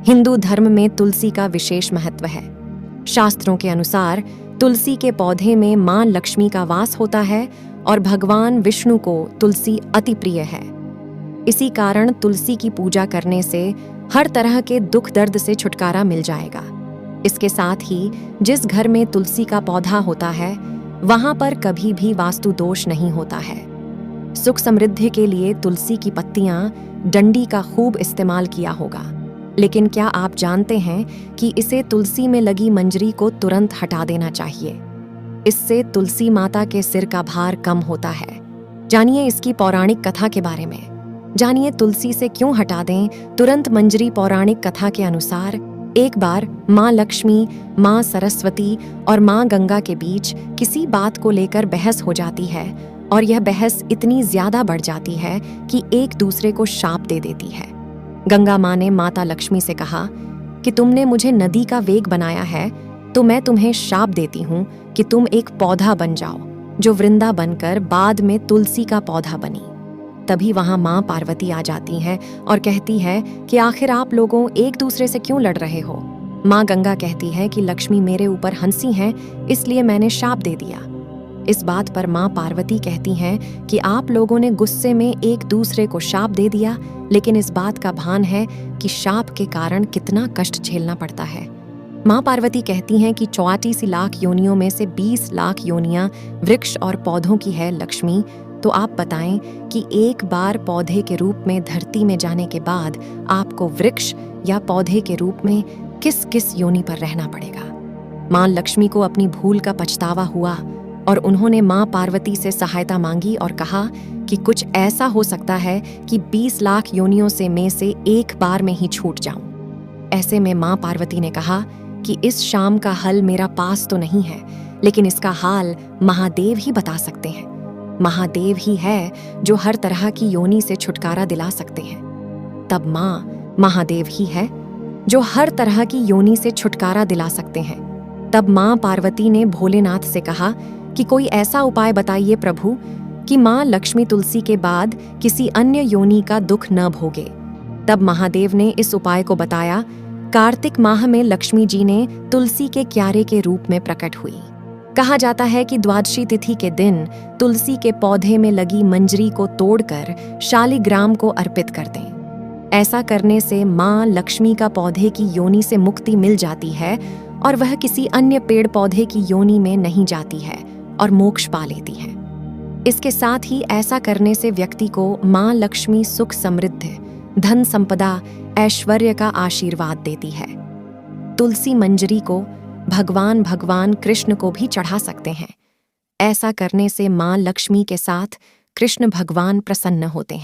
हिंदू धर्म में तुलसी का विशेष महत्व है। शास्त्रों के अनुसार तुलसी के पौधे में मां लक्ष्मी का वास होता है और भगवान विष्णु को तुलसी अति प्रिय है। इसी कारण तुलसी की पूजा करने से हर तरह के दुख दर्द से छुटकारा मिल जाएगा। इसके साथ ही जिस घर में तुलसी का पौधा होता है वहां पर कभी भी वास्तु दोष नहीं होता है। सुख समृद्धि के लिए तुलसी की पत्तियां, डंडी का खूब इस्तेमाल किया होगा। लेकिन क्या आप जानते हैं कि इसे तुलसी में लगी मंजरी को तुरंत हटा देना चाहिए। इससे तुलसी माता के सिर का भार कम होता है। जानिए इसकी पौराणिक कथा के बारे में। जानिए तुलसी से क्यों हटा दें तुरंत मंजरी। पौराणिक कथा के अनुसार एक बार मां लक्ष्मी, मां सरस्वती और मां गंगा के बीच किसी बात को लेकर बहस हो जाती है और यह बहस इतनी ज्यादा बढ़ जाती है कि एक दूसरे को शाप दे देती है। गंगा मां ने माता लक्ष्मी से कहा कि तुमने मुझे नदी का वेग बनाया है तो मैं तुम्हें शाप देती हूँ कि तुम एक पौधा बन जाओ, जो वृंदा बनकर बाद में तुलसी का पौधा बनी। तभी वहां मां पार्वती आ जाती हैं और कहती है कि आखिर आप लोगों एक दूसरे से क्यों लड़ रहे हो। मां गंगा कहती है कि लक्ष्मी मेरे ऊपर हंसी हैं, इसलिए मैंने शाप दे दिया। इस बात पर मां पार्वती कहती हैं कि आप लोगों ने गुस्से में एक दूसरे को शाप दे दिया, लेकिन इस बात का भान है कि शाप के कारण कितना कष्ट झेलना पड़ता है। मां पार्वती कहती हैं कि 34 लाख योनियों में से 20 लाख योनियां वृक्ष और पौधों की है लक्ष्मी। तो आप बताएं कि एक बार पौधे के रूप में धरती में जाने के बाद आपको वृक्ष या पौधे के रूप में किस किस योनि पर रहना पड़ेगा। मां लक्ष्मी को अपनी भूल का पछतावा हुआ और उन्होंने मां पार्वती से सहायता मांगी और कहा कि कुछ ऐसा हो सकता है कि 20 लाख योनियों में से एक बार में ही छूट जाऊं। ऐसे में मां पार्वती ने कहा कि इस शाम का हल मेरा पास तो नहीं है, लेकिन इसका हाल महादेव ही बता सकते हैं। महादेव ही है जो हर तरह की योनि से छुटकारा दिला सकते हैं। तब महादेव ही है जो हर तरह की योनि से छुटकारा दिला सकते हैं। तब मां पार्वती ने भोलेनाथ से कहा कि कोई ऐसा उपाय बताइए प्रभु कि मां लक्ष्मी तुलसी के बाद किसी अन्य योनि का दुख न भोगे। तब महादेव ने इस उपाय को बताया। कार्तिक माह में लक्ष्मी जी ने तुलसी के क्यारे के रूप में प्रकट हुई। कहा जाता है कि द्वादशी तिथि के दिन तुलसी के पौधे में लगी मंजरी को तोड़कर शालिग्राम को अर्पित कर दें। ऐसा करने से मां लक्ष्मी का पौधे की योनि से मुक्ति मिल जाती है और वह किसी अन्य पेड़ पौधे की योनि में नहीं जाती है और मोक्ष पा लेती है। इसके साथ ही ऐसा करने से व्यक्ति को मां लक्ष्मी सुख समृद्धि, धन संपदा, ऐश्वर्य का आशीर्वाद देती है। तुलसी मंजरी को भगवान कृष्ण को भी चढ़ा सकते हैं। ऐसा करने से मां लक्ष्मी के साथ कृष्ण भगवान प्रसन्न होते हैं।